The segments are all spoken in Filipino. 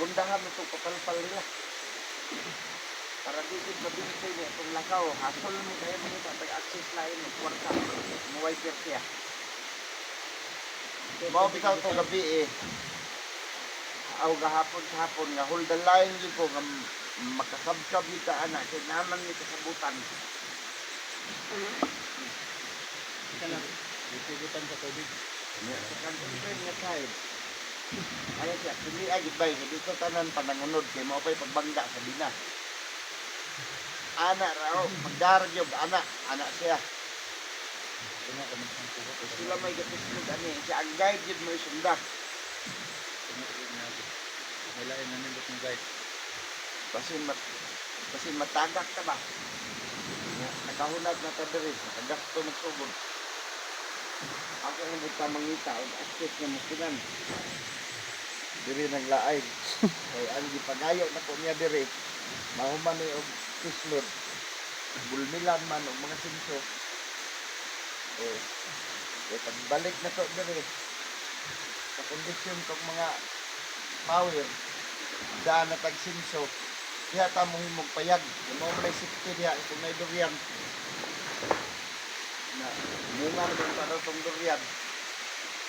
bundahan mo itong kapalpal nila. Para di din mabintay niya itong lakaw. Hasol mo kayo mo nito. Pag-access lain mo. Kwarta. Mo-wiper siya. Mao bitaw to gabi eh. Aw gahapon sa hapon nga hold the line yun ko nga makakabkab yung ka anak. Kaya naman ni kasabutan. Ika lang. Ipigutan sa tubig. Sa kanton friend nga side. Kaya siya, hindi agit ba, hindi ko tanan panangunod kay mo pa'y pagbangga sa bina. Anak raw, magdarag yung anak siya. Tuna ka magsang puhot. So, sila may gatisnog ani, siya ang guide yun mo isunda. Tumutuloy na ako. May lain na nindot ng guide. Kasi matagak ka ba? Nakahunat na ta diri, nakagak to magsugod. Ako ang buta mangita, o access na musinan. Diri naglaay. Kaya ang gipagayo na ko niya diri, mahuman ni og kislod. Bulmilan man og mga sinso. Pagbalik na to diri, sa kondisyon kong mga power, daan na tag sinso, diha ta mo himog payag. Mo may safety diha kung may durian. Na bunga naman para itong durian.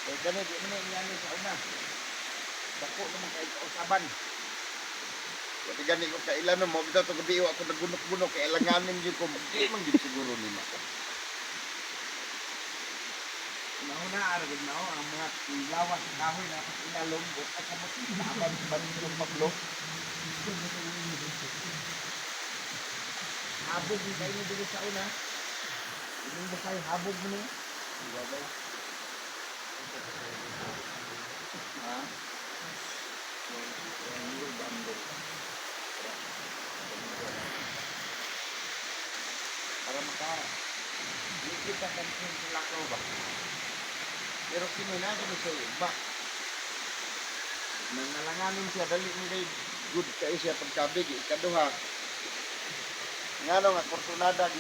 Kaya ganit, di mo na sa una. Dako naman kayo kausaban. Kasi ganit ko kailan mo, bitaw ito gabi ako nagunok-gunok, kaya langanin yun ko, hindi man yun siguro nila. Nauna, aragod na ako, ang mga lawas ng kahoy na kapag inalong, at sa mga naman yung paglo. Habog yung kayo dito sa una. Yung ba kayo habog mo niya? Diba ba? Ha? Para likit ang kansin sa lakaw ba? Pero sinunan ko sa iba. Nang nalanganin siya, dali mo kayo good kayo siya pagkabig. Ikaduha. Nga nga, Fortunada,